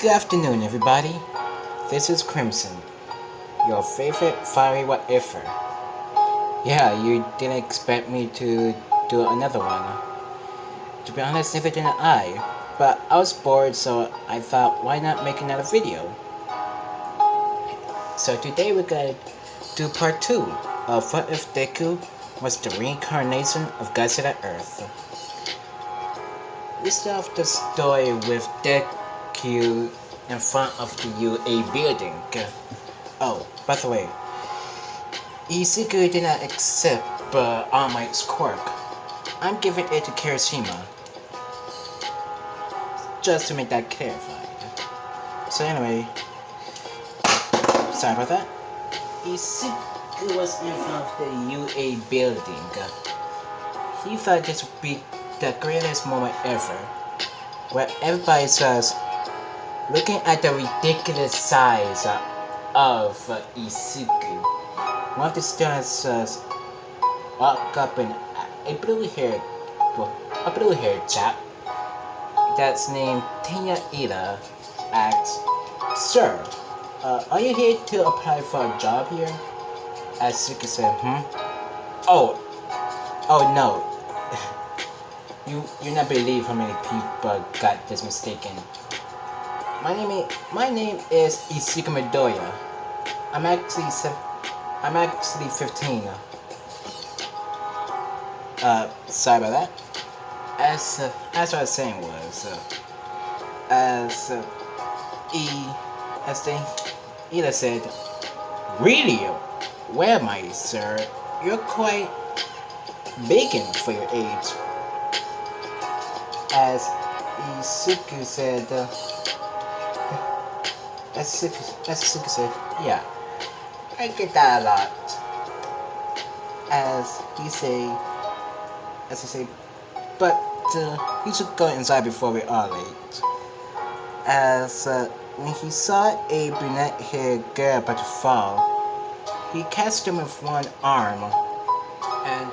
Good afternoon, everybody. This is Crimson, your favorite fiery what-ifer. Yeah, you didn't expect me to do another one. To be honest, neither did I. But I was bored, so I thought, why not make another video? So today we're gonna do part 2 of What If Deku was the reincarnation of Godzilla Earth. We start off the story with Deku in front of the UA building. Oh, by the way, Izuku did not accept All Might's quirk. I'm giving it to Kirishima, just to make that clarified. So anyway, sorry about that. Izuku was in front of the UA building. He thought this would be the greatest moment ever, where everybody starts looking at the ridiculous size of Izuku. One of the students walked up and a blue-haired chap that's named Tenya Ida asked, "Sir, are you here to apply for a job here?" Izuku said, Oh no. You not believe how many people got this mistaken. My name is Izuku Midoriya. I'm actually 15. Sorry about that. As what I was saying was, Ida said, "Really? Well, my sir, you're quite big for your age." As Izuku said, "Yeah, I get that a lot." As he say, "But you should go inside before we are late." As when he saw a brunette-haired girl about to fall, he catched him with one arm, and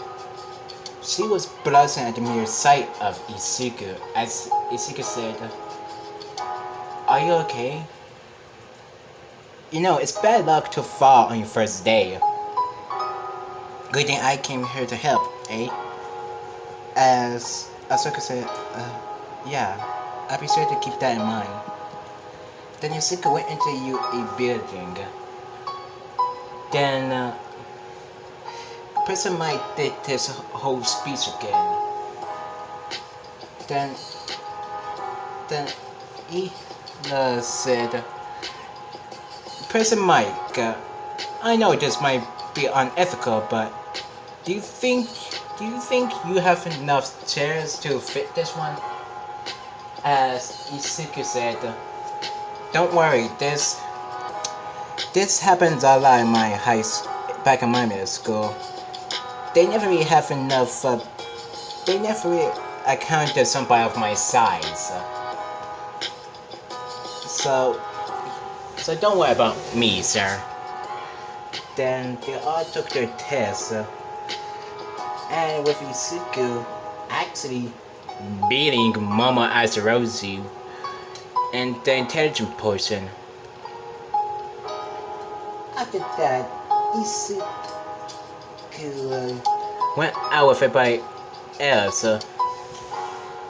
she was blushing at the mere sight of Izuku. As Izuku said, "Are you okay? You know, it's bad luck to fall on your first day. Good thing I came here to help, eh?" As Asuka said, "Yeah, I'll be sure to keep that in mind." Then Izuku went into a building. Then, Person Mike did his whole speech again. Then he said, "Person Mike, I know this might be unethical, but do you think you have enough chairs to fit this one?" As Izuku said, "Don't worry, this happens a lot in my back in my middle school. They never really have enough. They never really accounted somebody of my size. So don't worry about me, sir." Then they all took their tests, and with Izuku actually beating Momo Azarozu in the intelligent portion. After that, Izuku went out with everybody else.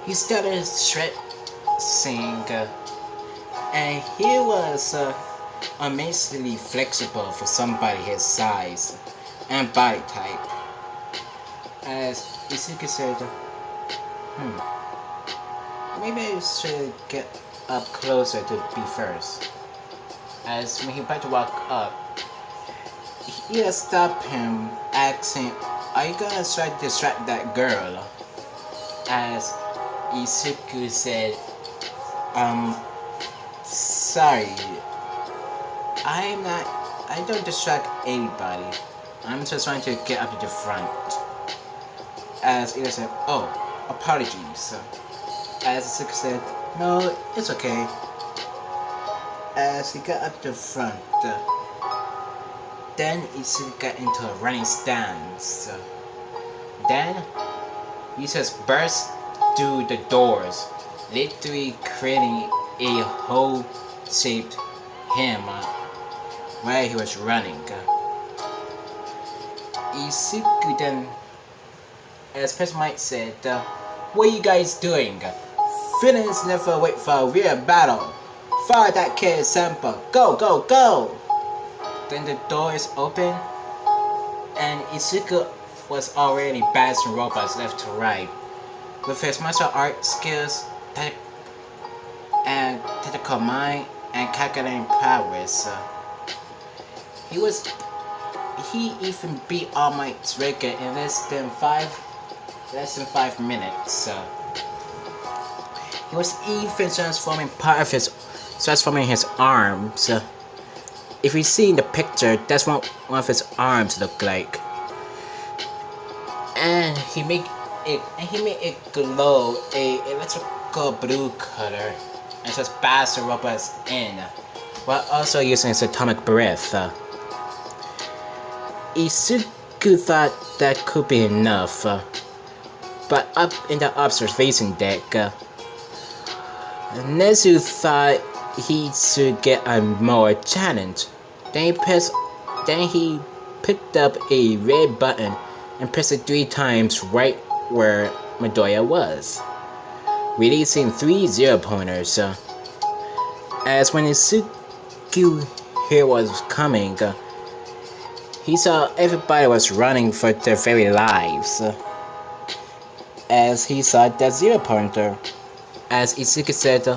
He started stretching, and he was amazingly flexible for somebody his size and body type. As Izuku said, maybe I should get up closer to be first. As when he about to walk up, he stopped him, asking, "Are you gonna try to distract that girl?" As Izuku said, "Sorry, I don't distract anybody. I'm just trying to get up to the front." As Ida said, "Oh, apologies." As Izuku said, "No, it's okay." As he got up to the front, then Izuku got into a running stance. Then he just burst through the doors, literally creating a whole saved him while he was running. Isuku then, as Prince Mike said, "What are you guys doing? Villains never wait for a real battle. Fire that kid, Sampa. Go, go, go!" Then the door is open, and Isuku was already bashing robots left to right. With his martial art skills, and tactical mind, and calculating prowess, he even beat All Might's record in less than 5 minutes. He was even transforming his arms. If you see in the picture, that's what one of his arms look like. And he made it glow a electrical blue color and just bash the robots in, while also using his atomic breath. Isuku thought that could be enough, but up in the observation deck, Nezu thought he should get a more challenge. Then he picked up a red button and pressed it 3 times right where Midoriya was, releasing 3 zero pointers. As when Isuku here was coming, he saw everybody was running for their very lives. As he saw that zero pointer, as Isuku said,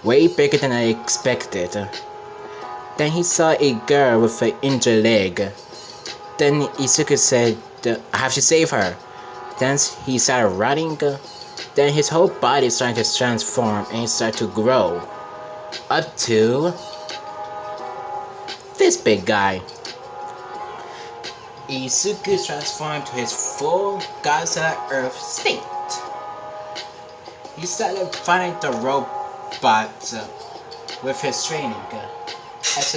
way bigger than I expected. Then he saw a girl with an injured leg. Then Isuku said, I have to save her. Then he started running. Then his whole body started to transform and he started to grow. Up to this big guy. Isuku transformed to his full Godzilla Earth state. He started fighting the robots with his training, as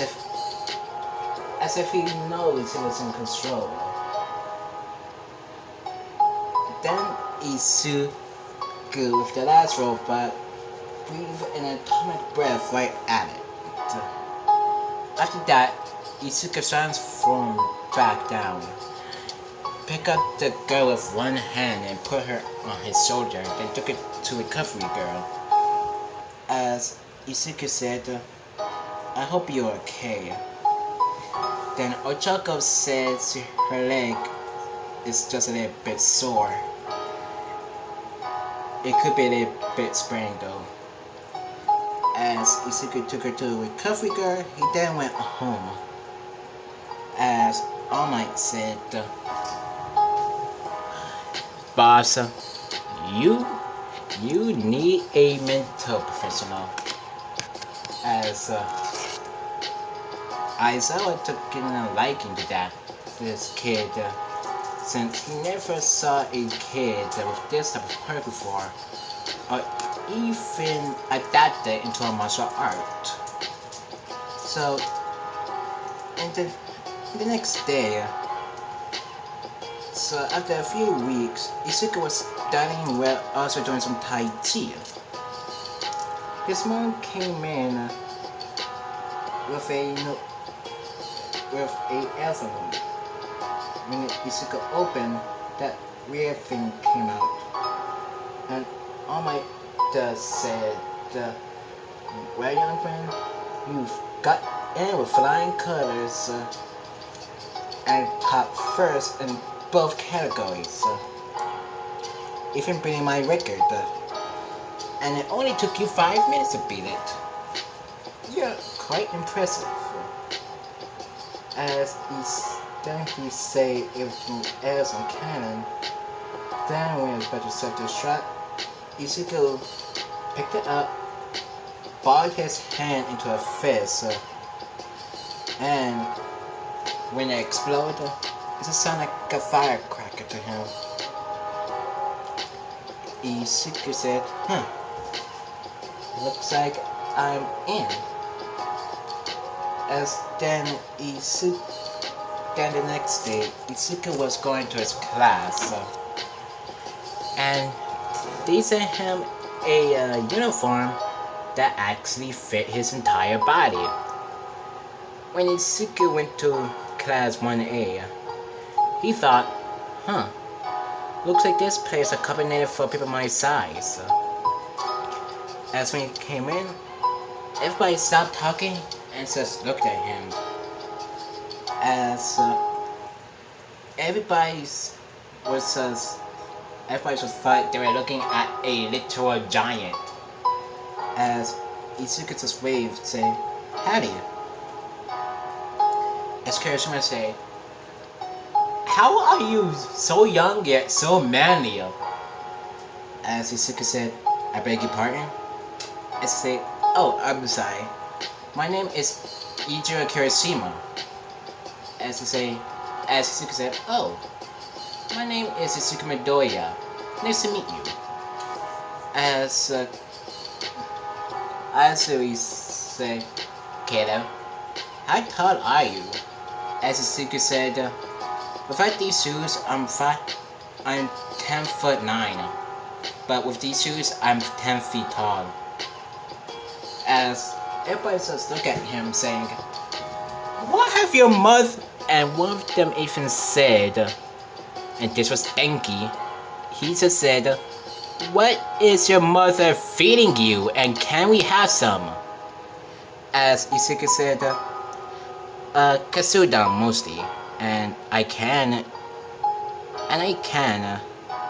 if he knows he was in control. Then Isuku, with the last robot, breathed an atomic breath right at it. After that, Isuku transformed back down. Pick up the girl with one hand and put her on his shoulder, then took it to Recovery Girl. As Isuku said, I hope you're okay. Then Ochako says her leg is just a little bit sore. It could be a little bit sprained though. As Isuku took her to Recovery Girl, he then went home. As All Might said, Boss, you need a mental professional. As Aizawa took in a liking to this kid, since he never saw a kid with this type of quirk before, or even adapted into a martial art. So, in the next day, so after a few weeks, Isuku was studying while also doing some Tai Chi. His mom came in with a alphabet. When Isuku opened, that weird thing came out. And All Might said, well, young man, you've got in with flying colors and top first in both categories, even beating my record, and it only took you 5 minutes to beat it. You're quite impressive. As he say everything else on canon, then when it was about to self-destruct, Isuku picked it up, balled his hand into a fist, and when it exploded, it sounded like a firecracker to him. Isuku said, looks like I'm in. As then the next day, Isuku was going to his class, and they sent him a uniform that actually fit his entire body. When Isuke went to class 1A, he thought, huh, looks like this place is accommodated for people my size. As when he came in, everybody stopped talking and just looked at him. As everybody was thought they were looking at a literal giant. As Isuke just waved, saying, "Howdy." As Kirishima said, "How are you so young yet so manly?" As Isuke said, "I beg your pardon?" As he said, "Oh, I'm sorry. My name is Ijiro Kirishima." As Isuke said, "Oh, my name is Isuke Midoriya. Nice to meet you." As we say, "Kato, how tall are you?" As Isuke said, "Without these shoes, I'm 10'9", but with these shoes, I'm 10 feet tall." As everybody just look at him saying, "What have your mother?" And one of them even said, and this was Denki, he just said, "What is your mother feeding you, and can we have some?" As Isuke said, "Katsudan mostly, and I can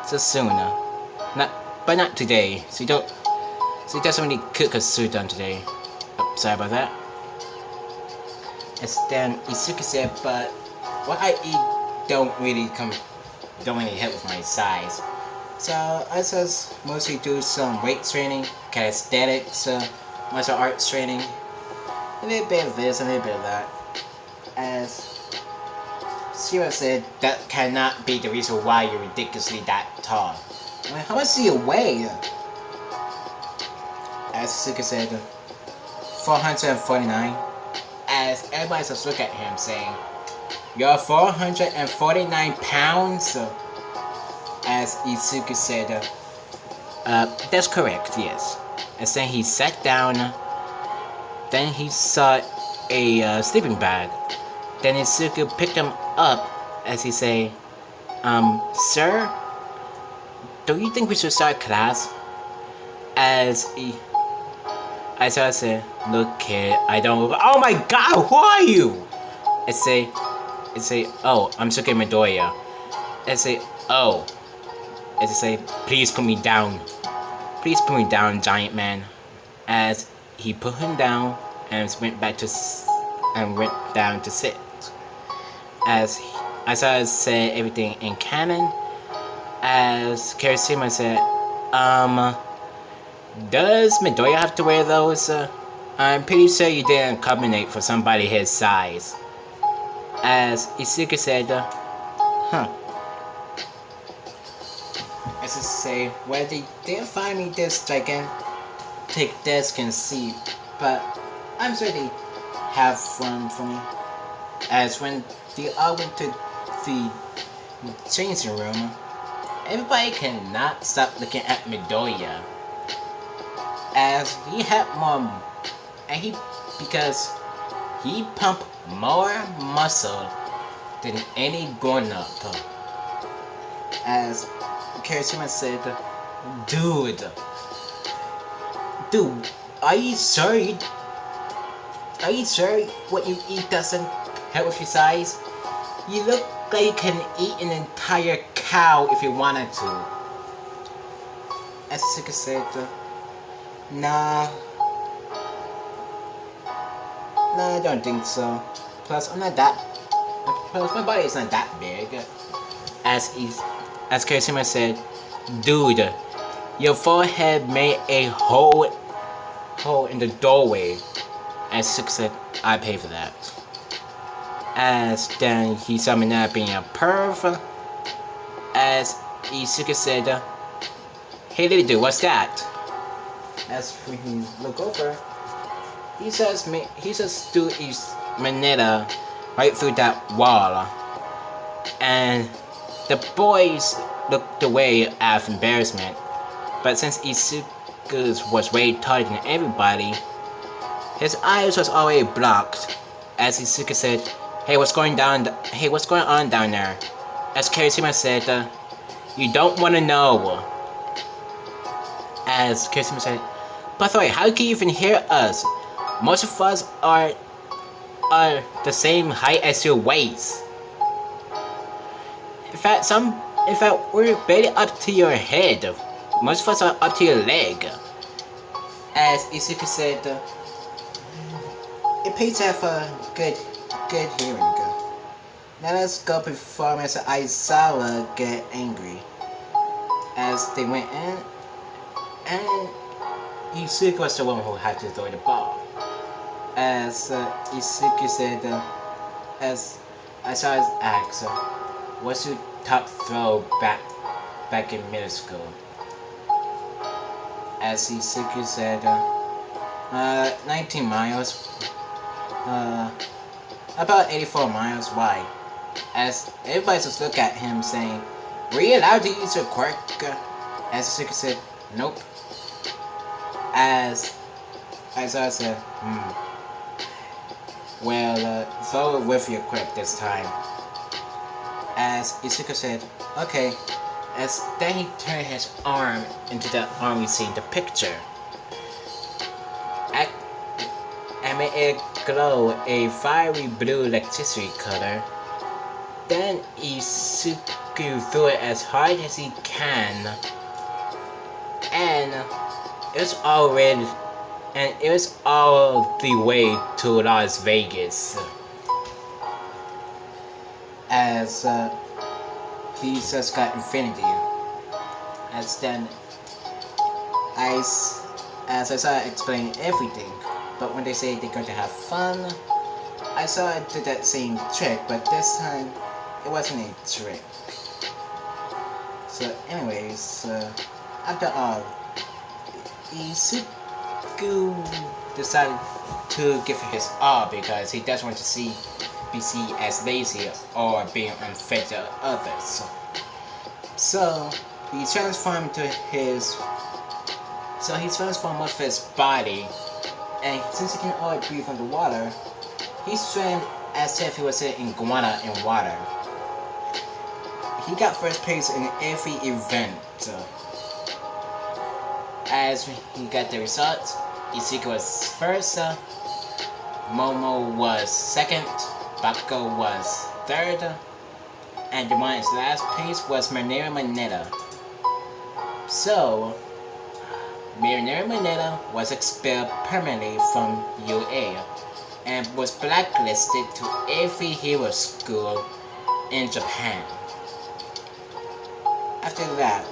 so soon, but not today. She doesn't really cook katsudan today. Oh, sorry about that." And then Isuke said, "But what I eat don't really hit with my size. So I just mostly do some weight training, calisthenics, martial arts training, a little bit of this, a little bit of that." As Shira said, "That cannot be the reason why you're ridiculously that tall. I mean, how much do you weigh?" As Isuke said, 449. As everybody just look at him saying, "You're 449 pounds?" As Isuke said, "That's correct, yes." And then he sat down. Then he saw a sleeping bag. Then Isuke picked him up as he say, "Sir, don't you think we should start class?" As I said, "Look, kid, I don't." "Oh my God, who are you?" I say, "Oh, I'm Suke Midoriya." I say, "Oh." As I say, "Please put me down. Please put me down, giant man." As he put him down and went down to sit. As I said everything in canon. As Kirishima said, "Does Midoriya have to wear those? I'm pretty sure you didn't accommodate for somebody his size." As Isuke said, "Huh." As I say, "Well, they did find me this gigantic desk and seat, but I'm sure they have one for me." As when they all went to the changing room, everybody cannot stop looking at Midoriya. As he had more, because he pumped more muscle than any grown-up. As Kirishima said, Dude, are you sure? Are you sure what you eat doesn't help with your size? You look like you can eat an entire cow if you wanted to." As Isuke said, Nah, I don't think so. Plus, my body is not that big." As Kirishima said, "Dude, your forehead made a hole in the doorway." As Isuke said, "I pay for that." As then he summoned up being a perv. As Isuke said, "Hey little dude, what's that?" As when he look over, he says threw his manetta right through that wall. And the boys looked away out of embarrassment. But since Isuku was way taller than everybody. His eyes was already blocked, as Isuku said, "Hey, what's going on down there?" As Kirishima said, "You don't want to know." As Kirishima said, "By the way, how can you even hear us? Most of us are the same height as your waist. In fact, we're barely up to your head. Most of us are up to your leg." As Isuku said, "It pays to have a good hearing. Now let's go before Mr. Aizawa get angry." As they went in, and Isuku was the one who had to throw the ball. As Isuku said, as Aizawa asked, "What's your top throw back in middle school?" As Isuku said, 19 miles. About 84 miles. Why?" As everybody just looked at him saying, "Were you allowed to use your quirk?" As Isuku said, "Nope." As Aizawa said, "Well, throw it with your quirk this time." As Isuku said, "Okay." As then he turned his arm into the arm we see in the picture. And made it glow a fiery blue electricity color. Then Isuku threw it as hard as he can. And it was all the way to Las Vegas. As he just got infinity. As then as I started explaining everything, but when they say they're going to have fun, I saw it did that same trick, but this time it wasn't a trick. So anyways, after all, Isuku decided to give it his all because he doesn't want to be seen as lazy or being unfair to others. So he transformed most of his body, and since he can only breathe underwater, he swam as if he was an iguana in water. He got first place in every event. As he got the results, Isuku was first, Momo was second, Bakugo was third, and the one in last place was Marinara Manetta. So, Marinara Manetta was expelled permanently from UA and was blacklisted to every hero school in Japan. After that,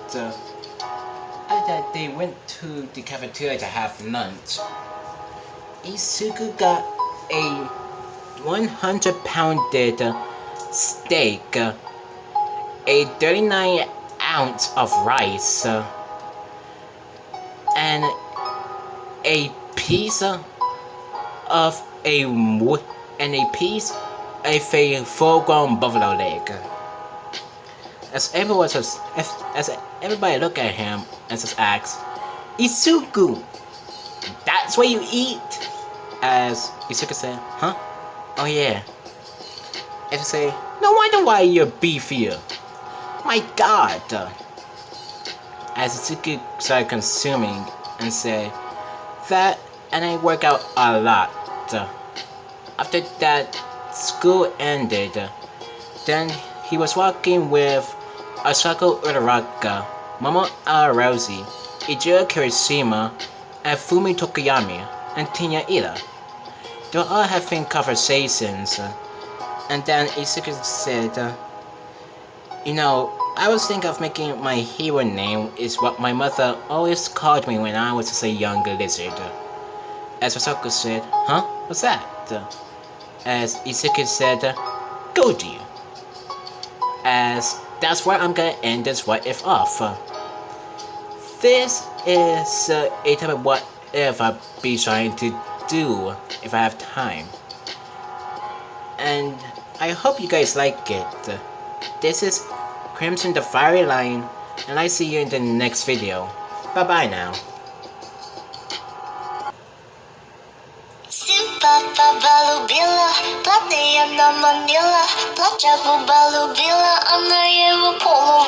they went to the cafeteria to have lunch. Isuku got a 100-pounded steak, a 39-ounce of rice, and a piece of a full-grown buffalo leg. As everybody looked at him and just asked, "Isuku, that's what you eat?" As Isuku said, "Huh? Oh yeah." As I say, "No wonder why you're beefier. My God." As Isuku started consuming and said that, and I work out a lot. After that, school ended. Then he was walking with Asako Uraraka, Momo Ararosi, Ijiro Kirishima, and Fumi Tokoyami, and Tinya Ida. They were all having conversations, and then Isuku said, I was thinking of making my hero name is what my mother always called me when I was just a young lizard." As Asako said, "Huh? What's that?" As Isuku said, "Goji." As that's where I'm gonna end this what if off. This is a type of what if I'll be trying to do if I have time. And I hope you guys like it. This is Crimson the Fiery Lion, and I see you in the next video. Bye bye now. я на манила, плача губа любила, она его полу